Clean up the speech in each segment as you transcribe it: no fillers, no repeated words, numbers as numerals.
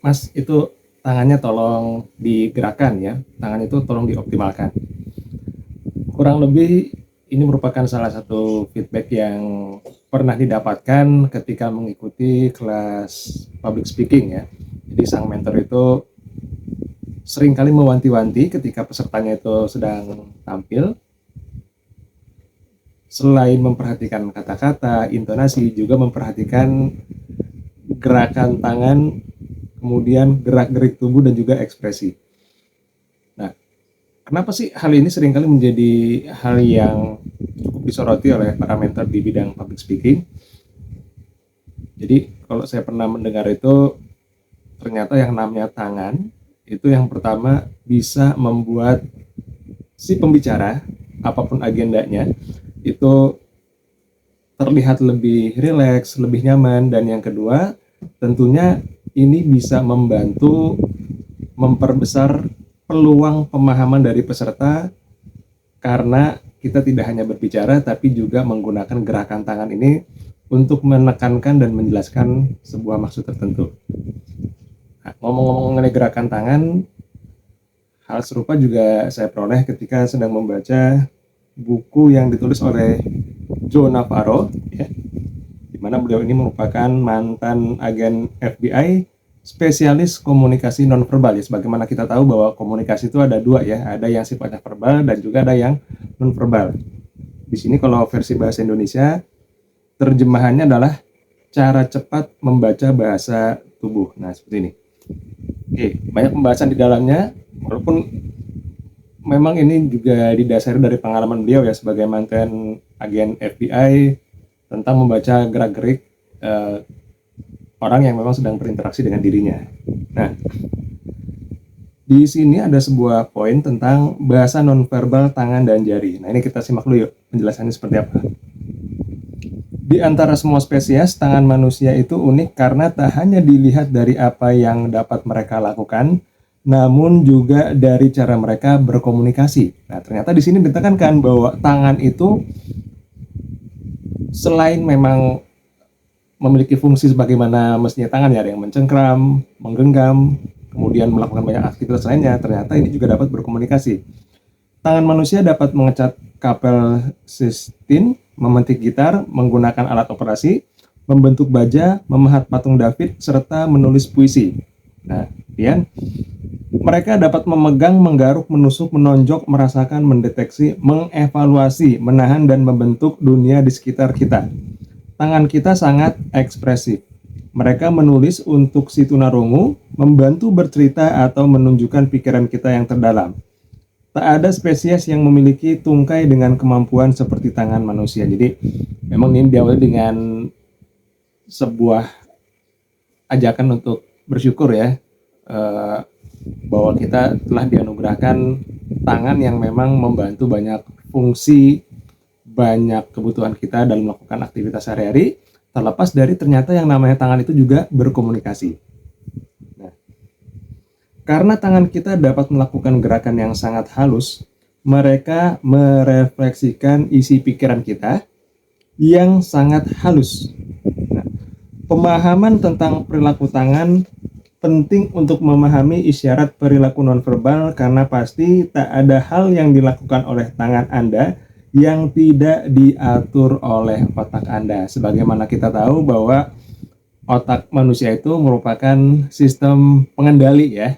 Mas, itu tangannya tolong digerakkan ya, tangan itu tolong dioptimalkan. Kurang lebih ini merupakan salah satu feedback yang pernah didapatkan ketika mengikuti kelas public speaking ya. Jadi sang mentor itu seringkali mewanti-wanti ketika pesertanya itu sedang tampil, selain memperhatikan kata-kata, intonasi, juga memperhatikan gerakan tangan, kemudian gerak-gerik tubuh dan juga ekspresi. Nah, kenapa sih hal ini seringkali menjadi hal yang cukup disoroti oleh para mentor di bidang public speaking? Jadi kalau saya pernah mendengar itu, ternyata yang namanya tangan itu yang pertama bisa membuat si pembicara, apapun agendanya, itu terlihat lebih rileks, lebih nyaman, dan yang kedua tentunya ini bisa membantu memperbesar peluang pemahaman dari peserta karena kita tidak hanya berbicara tapi juga menggunakan gerakan tangan ini untuk menekankan dan menjelaskan sebuah maksud tertentu. Nah, ngomong-ngomong mengenai gerakan tangan, hal serupa juga saya peroleh ketika sedang membaca buku yang ditulis oleh Joe Navarro, ya, di mana beliau ini merupakan mantan agen FBI, spesialis komunikasi nonverbal ya. Sebagaimana kita tahu bahwa komunikasi itu ada dua ya, ada yang sifatnya verbal dan juga ada yang nonverbal. Di sini kalau versi bahasa Indonesia terjemahannya adalah cara cepat membaca bahasa tubuh. Nah, seperti ini. Oke, banyak pembahasan di dalamnya, walaupun memang ini juga didasari dari pengalaman beliau ya sebagai mantan agen FBI tentang membaca gerak-gerik orang yang memang sedang berinteraksi dengan dirinya. Nah, di sini ada sebuah poin tentang bahasa nonverbal tangan dan jari. Nah, ini kita simak dulu yuk penjelasannya seperti apa. Di antara semua spesies, tangan manusia itu unik karena tak hanya dilihat dari apa yang dapat mereka lakukan, namun juga dari cara mereka berkomunikasi. Nah, ternyata di sini ditekankan bahwa tangan itu selain memang memiliki fungsi sebagaimana mestinya tangan ya, ada yang mencengkram, menggenggam, kemudian melakukan banyak aktivitas lainnya, ternyata ini juga dapat berkomunikasi. Tangan manusia dapat mengecat kapel sistine, memetik gitar, menggunakan alat operasi, membentuk baja, memahat patung David, serta menulis puisi. Nah, kemudian mereka dapat memegang, menggaruk, menusuk, menonjok, merasakan, mendeteksi, mengevaluasi, menahan, dan membentuk dunia di sekitar kita. Tangan kita sangat ekspresif. Mereka menulis untuk si tunarungu, membantu bercerita atau menunjukkan pikiran kita yang terdalam. Tak ada spesies yang memiliki tungkai dengan kemampuan seperti tangan manusia. Jadi memang ini diawali dengan sebuah ajakan untuk bersyukur ya, bahwa kita telah dianugerahkan tangan yang memang membantu banyak fungsi, banyak kebutuhan kita dalam melakukan aktivitas sehari-hari, terlepas dari ternyata yang namanya tangan itu juga berkomunikasi. Nah, karena tangan kita dapat melakukan gerakan yang sangat halus, mereka merefleksikan isi pikiran kita yang sangat halus. Nah, pemahaman tentang perilaku tangan penting untuk memahami isyarat perilaku nonverbal karena pasti tak ada hal yang dilakukan oleh tangan Anda yang tidak diatur oleh otak Anda. Sebagaimana kita tahu bahwa otak manusia itu merupakan sistem pengendali ya.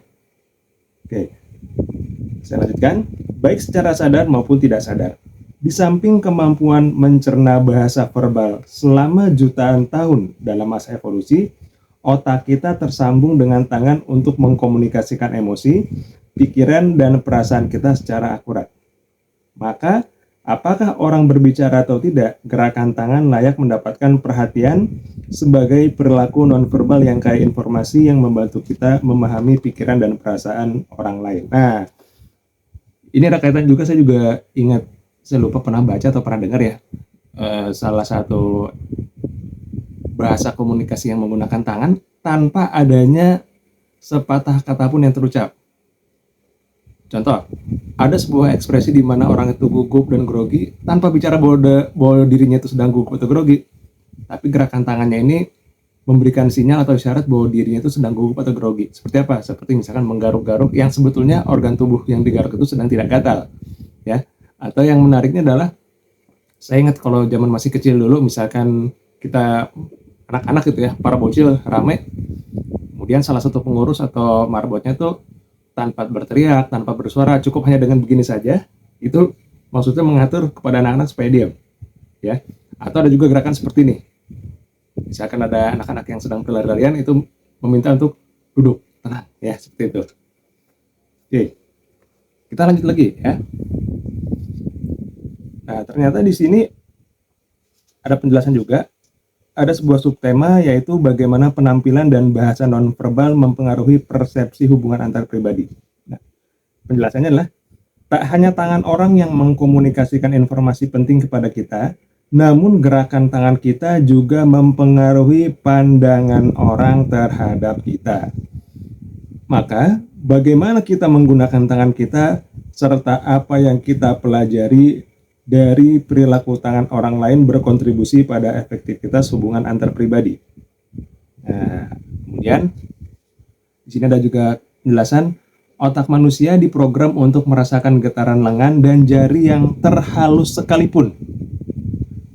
Oke, saya lanjutkan. Baik secara sadar maupun tidak sadar. Di samping kemampuan mencerna bahasa verbal selama jutaan tahun dalam masa evolusi, otak kita tersambung dengan tangan untuk mengkomunikasikan emosi, pikiran, dan perasaan kita secara akurat. Maka, apakah orang berbicara atau tidak, gerakan tangan layak mendapatkan perhatian sebagai perilaku nonverbal yang kaya informasi yang membantu kita memahami pikiran dan perasaan orang lain. Nah, ini ada kaitan juga, saya juga ingat, saya lupa pernah baca atau pernah dengar ya, salah satu bahasa komunikasi yang menggunakan tangan tanpa adanya sepatah kata pun yang terucap. Contoh, ada sebuah ekspresi di mana orang itu gugup dan grogi tanpa bicara bahwa dirinya itu sedang gugup atau grogi, tapi gerakan tangannya ini memberikan sinyal atau isyarat bahwa dirinya itu sedang gugup atau grogi. Seperti apa? Seperti misalkan menggaruk-garuk yang sebetulnya organ tubuh yang digaruk itu sedang tidak gatal, ya. Atau yang menariknya adalah, saya ingat kalau zaman masih kecil dulu, misalkan kita anak-anak gitu ya, para bocil rame, kemudian salah satu pengurus atau marbotnya tuh tanpa berteriak, tanpa bersuara, cukup hanya dengan begini saja, itu maksudnya mengatur kepada anak-anak supaya diam, ya. Atau ada juga gerakan seperti ini. Misalkan ada anak-anak yang sedang berlari-larian, itu meminta untuk duduk, tenang, ya, seperti itu. Oke, kita lanjut lagi ya. Nah, ternyata di sini ada penjelasan juga. Ada sebuah subtema, yaitu bagaimana penampilan dan bahasa nonverbal mempengaruhi persepsi hubungan antar pribadi. Nah, penjelasannya adalah, tak hanya tangan orang yang mengkomunikasikan informasi penting kepada kita, namun gerakan tangan kita juga mempengaruhi pandangan orang terhadap kita. Maka, bagaimana kita menggunakan tangan kita, serta apa yang kita pelajari dari perilaku tangan orang lain berkontribusi pada efektivitas hubungan antar pribadi. Nah, kemudian di sini ada juga penjelasan, otak manusia diprogram untuk merasakan getaran lengan dan jari yang terhalus sekalipun.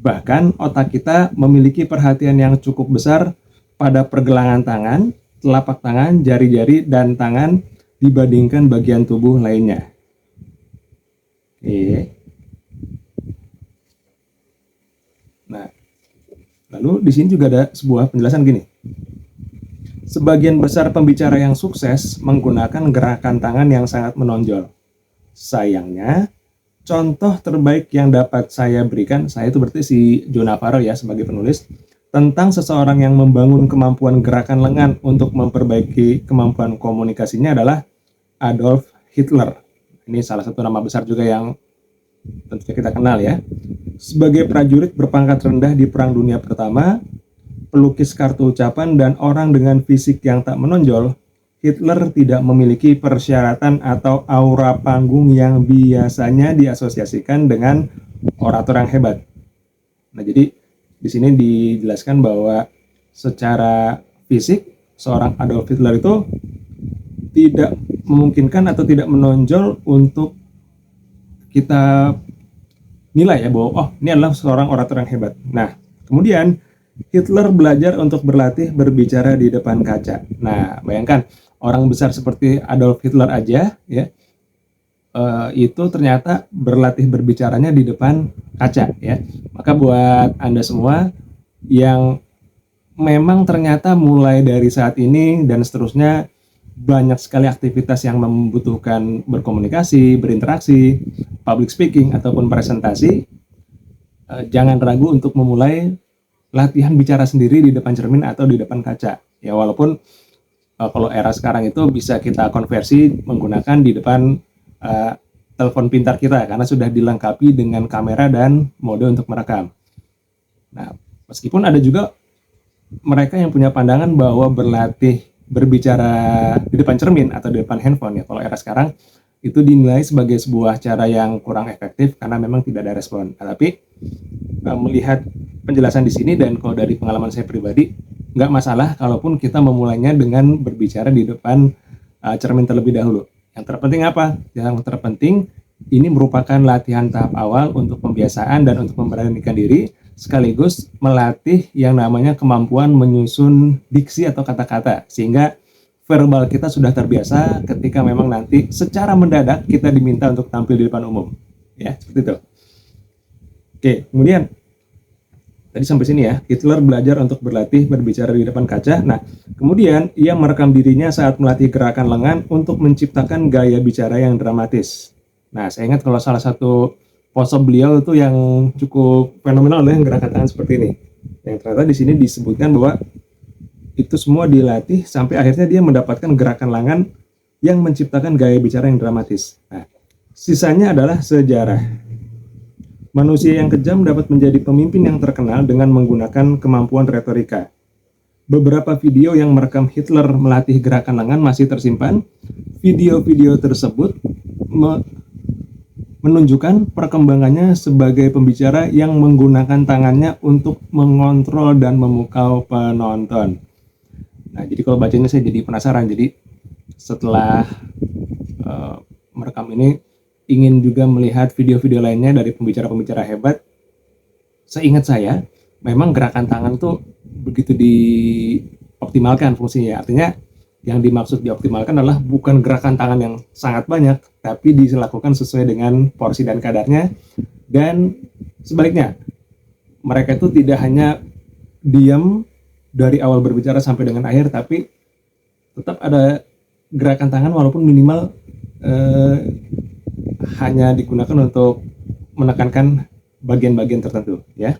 Bahkan otak kita memiliki perhatian yang cukup besar pada pergelangan tangan, telapak tangan, jari-jari, dan tangan dibandingkan bagian tubuh lainnya. Nah, lalu di sini juga ada sebuah penjelasan gini. Sebagian besar pembicara yang sukses menggunakan gerakan tangan yang sangat menonjol. Sayangnya, contoh terbaik yang dapat saya berikan, saya itu berarti si Joe Navarro ya sebagai penulis, tentang seseorang yang membangun kemampuan gerakan lengan untuk memperbaiki kemampuan komunikasinya adalah Adolf Hitler. Ini salah satu nama besar juga yang tentunya kita kenal ya. Sebagai prajurit berpangkat rendah di Perang Dunia Pertama, pelukis kartu ucapan, dan orang dengan fisik yang tak menonjol, Hitler tidak memiliki persyaratan atau aura panggung yang biasanya diasosiasikan dengan orator yang hebat. Nah, jadi di sini dijelaskan bahwa secara fisik seorang Adolf Hitler itu tidak memungkinkan atau tidak menonjol untuk kita nilai ya bahwa oh ini adalah seorang orator yang hebat. Nah, kemudian Hitler belajar untuk berlatih berbicara di depan kaca. Nah, bayangkan orang besar seperti Adolf Hitler aja ya itu ternyata berlatih berbicaranya di depan kaca ya. Maka buat Anda semua yang memang ternyata mulai dari saat ini dan seterusnya banyak sekali aktivitas yang membutuhkan berkomunikasi, berinteraksi, public speaking ataupun presentasi, jangan ragu untuk memulai latihan bicara sendiri di depan cermin atau di depan kaca. Ya walaupun kalau era sekarang itu bisa kita konversi menggunakan di depan telepon pintar kita karena sudah dilengkapi dengan kamera dan mode untuk merekam. Nah, meskipun ada juga mereka yang punya pandangan bahwa berlatih berbicara di depan cermin atau di depan handphone ya kalau era sekarang itu dinilai sebagai sebuah cara yang kurang efektif karena memang tidak ada respon. Nah, tapi melihat penjelasan di sini dan kalau dari pengalaman saya pribadi nggak masalah kalaupun kita memulainya dengan berbicara di depan cermin terlebih dahulu. Yang terpenting apa? Yang terpenting ini merupakan latihan tahap awal untuk pembiasaan dan untuk memberanikan diri sekaligus melatih yang namanya kemampuan menyusun diksi atau kata-kata sehingga verbal kita sudah terbiasa ketika memang nanti secara mendadak kita diminta untuk tampil di depan umum ya seperti itu. Oke, kemudian tadi sampai sini ya, Hitler belajar untuk berlatih berbicara di depan kaca. Nah, kemudian ia merekam dirinya saat melatih gerakan lengan untuk menciptakan gaya bicara yang dramatis. Nah, saya ingat kalau salah satu pose beliau itu yang cukup fenomenal ya gerakan tangan seperti ini. Yang ternyata di sini disebutkan bahwa itu semua dilatih sampai akhirnya dia mendapatkan gerakan lengan yang menciptakan gaya bicara yang dramatis. Nah, sisanya adalah sejarah. Manusia yang kejam dapat menjadi pemimpin yang terkenal dengan menggunakan kemampuan retorika. Beberapa video yang merekam Hitler melatih gerakan lengan masih tersimpan. Video-video tersebut menunjukkan perkembangannya sebagai pembicara yang menggunakan tangannya untuk mengontrol dan memukau penonton. Nah, jadi kalau bacanya saya jadi penasaran. Jadi setelah merekam ini, ingin juga melihat video-video lainnya dari pembicara-pembicara hebat. Seingat saya, memang gerakan tangan tuh begitu dioptimalkan fungsinya. Artinya yang dimaksud dioptimalkan adalah bukan gerakan tangan yang sangat banyak, tapi dilakukan sesuai dengan porsi dan kadarnya. Dan sebaliknya, mereka itu tidak hanya diam dari awal berbicara sampai dengan akhir, tapi tetap ada gerakan tangan walaupun minimal hanya digunakan untuk menekankan bagian-bagian tertentu, ya.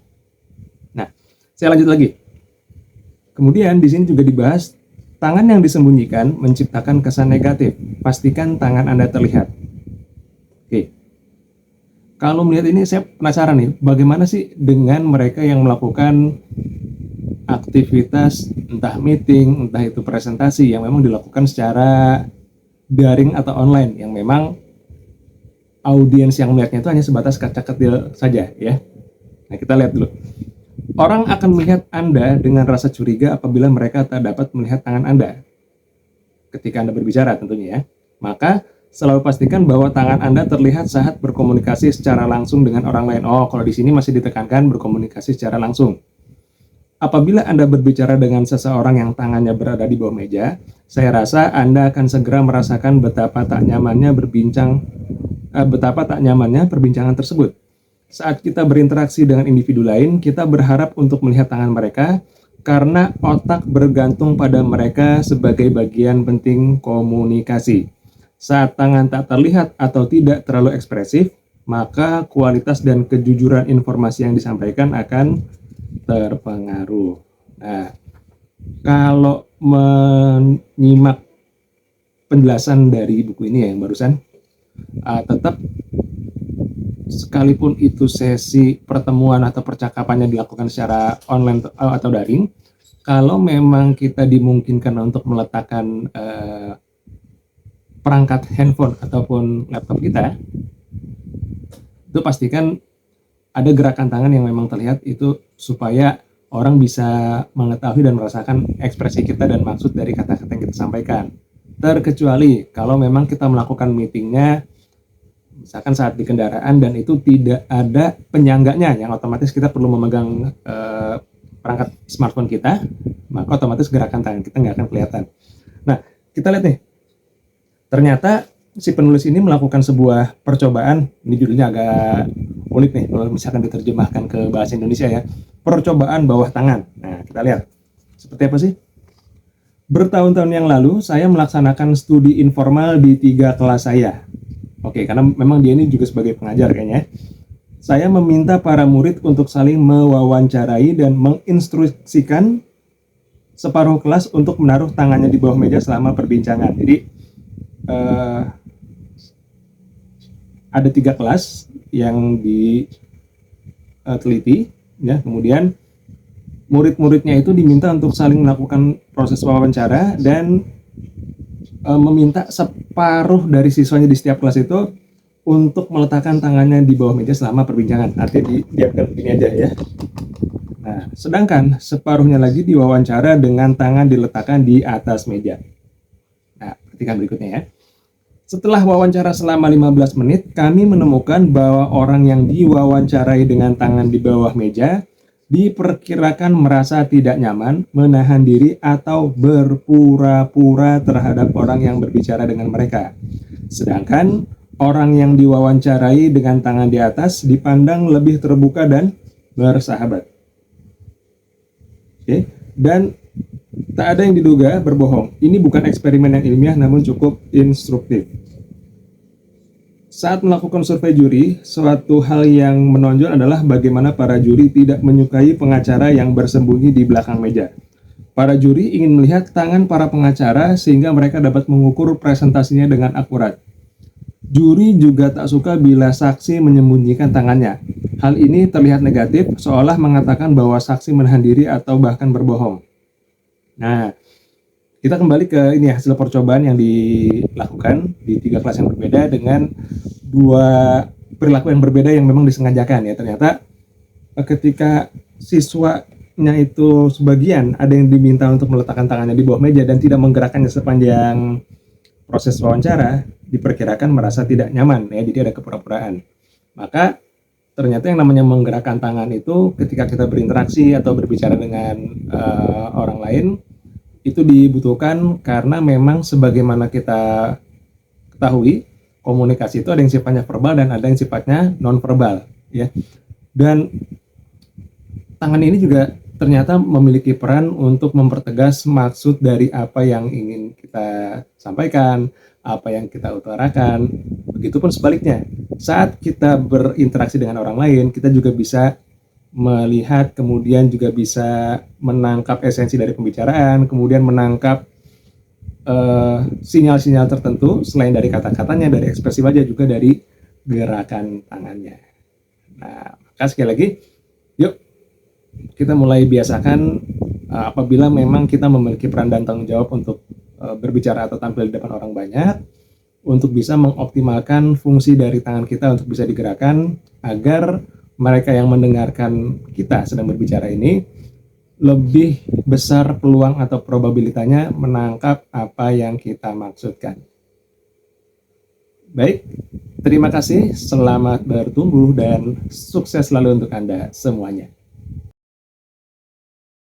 Nah, saya lanjut lagi. Kemudian di sini juga dibahas tangan yang disembunyikan menciptakan kesan negatif. Pastikan tangan Anda terlihat. Oke. Kalau melihat ini saya penasaran nih, bagaimana sih dengan mereka yang melakukan aktivitas entah meeting, entah itu presentasi yang memang dilakukan secara daring atau online, yang memang audiens yang melihatnya itu hanya sebatas kaca kecil saja, ya. Nah, kita lihat dulu. Orang akan melihat Anda dengan rasa curiga apabila mereka tak dapat melihat tangan Anda ketika Anda berbicara tentunya, ya. Maka selalu pastikan bahwa tangan Anda terlihat saat berkomunikasi secara langsung dengan orang lain. Oh, kalau di sini masih ditekankan berkomunikasi secara langsung. Apabila Anda berbicara dengan seseorang yang tangannya berada di bawah meja, saya rasa Anda akan segera merasakan betapa tak nyamannya perbincangan tersebut. Saat kita berinteraksi dengan individu lain, kita berharap untuk melihat tangan mereka karena otak bergantung pada mereka sebagai bagian penting komunikasi. Saat tangan tak terlihat atau tidak terlalu ekspresif, maka kualitas dan kejujuran informasi yang disampaikan akan terpengaruh. Nah, kalau menyimak penjelasan dari buku ini ya yang barusan, tetap sekalipun itu sesi pertemuan atau percakapannya dilakukan secara online atau daring, kalau memang kita dimungkinkan untuk meletakkan perangkat handphone ataupun laptop kita, itu pastikan ada gerakan tangan yang memang terlihat itu supaya orang bisa mengetahui dan merasakan ekspresi kita dan maksud dari kata-kata yang kita sampaikan. Terkecuali kalau memang kita melakukan meetingnya misalkan saat di kendaraan dan itu tidak ada penyangganya yang otomatis kita perlu memegang perangkat smartphone kita, maka otomatis gerakan tangan kita nggak akan kelihatan. Nah, kita lihat nih, ternyata si penulis ini melakukan sebuah percobaan. Ini judulnya agak unik nih kalau misalkan diterjemahkan ke bahasa Indonesia, ya. Percobaan bawah tangan. Nah, kita lihat seperti apa sih. Bertahun-tahun yang lalu saya melaksanakan studi informal di 3 kelas saya. Oke, karena memang dia ini juga sebagai pengajar kayaknya. Saya meminta para murid untuk saling mewawancarai dan menginstruksikan separuh kelas untuk menaruh tangannya di bawah meja selama perbincangan. Jadi ada 3 kelas yang diteliti, ya. Kemudian murid-muridnya itu diminta untuk saling melakukan proses wawancara dan meminta separuh dari siswanya di setiap kelas itu untuk meletakkan tangannya di bawah meja selama perbincangan. Artinya didiamkan begini aja, ya. Nah, sedangkan separuhnya lagi diwawancara dengan tangan diletakkan di atas meja. Nah, perhatikan berikutnya, ya. Setelah wawancara selama 15 menit, kami menemukan bahwa orang yang diwawancarai dengan tangan di bawah meja diperkirakan merasa tidak nyaman, menahan diri, atau berpura-pura terhadap orang yang berbicara dengan mereka. Sedangkan orang yang diwawancarai dengan tangan di atas dipandang lebih terbuka dan bersahabat. Oke, dan tak ada yang diduga berbohong. Ini bukan eksperimen yang ilmiah namun cukup instruktif. Saat melakukan survei juri, suatu hal yang menonjol adalah bagaimana para juri tidak menyukai pengacara yang bersembunyi di belakang meja. Para juri ingin melihat tangan para pengacara sehingga mereka dapat mengukur presentasinya dengan akurat. Juri juga tak suka bila saksi menyembunyikan tangannya. Hal ini terlihat negatif, seolah mengatakan bahwa saksi menahan diri atau bahkan berbohong. Nah, kita kembali ke ini, hasil percobaan yang dilakukan di 3 kelas yang berbeda dengan 2 perilaku yang berbeda yang memang disengajakan ya. Ternyata ketika siswanya itu sebagian ada yang diminta untuk meletakkan tangannya di bawah meja dan tidak menggerakkannya sepanjang proses wawancara, diperkirakan merasa tidak nyaman ya, jadi ada kepura-puraan. Maka ternyata yang namanya menggerakkan tangan itu ketika kita berinteraksi atau berbicara dengan orang lain itu dibutuhkan karena memang sebagaimana kita ketahui komunikasi itu ada yang sifatnya verbal dan ada yang sifatnya non verbal ya. Dan tangan ini juga ternyata memiliki peran untuk mempertegas maksud dari apa yang ingin kita sampaikan, apa yang kita utarakan. Begitupun sebaliknya, saat kita berinteraksi dengan orang lain, kita juga bisa melihat, kemudian juga bisa menangkap esensi dari pembicaraan, kemudian menangkap sinyal-sinyal tertentu selain dari kata-katanya, dari ekspresi wajah, juga dari gerakan tangannya. Nah, maka sekali lagi, yuk kita mulai biasakan apabila memang kita memiliki peran dan tanggung jawab untuk berbicara atau tampil di depan orang banyak, untuk bisa mengoptimalkan fungsi dari tangan kita untuk bisa digerakkan agar mereka yang mendengarkan kita sedang berbicara ini lebih besar peluang atau probabilitasnya menangkap apa yang kita maksudkan. Baik, terima kasih, selamat bertumbuh dan sukses selalu untuk Anda semuanya.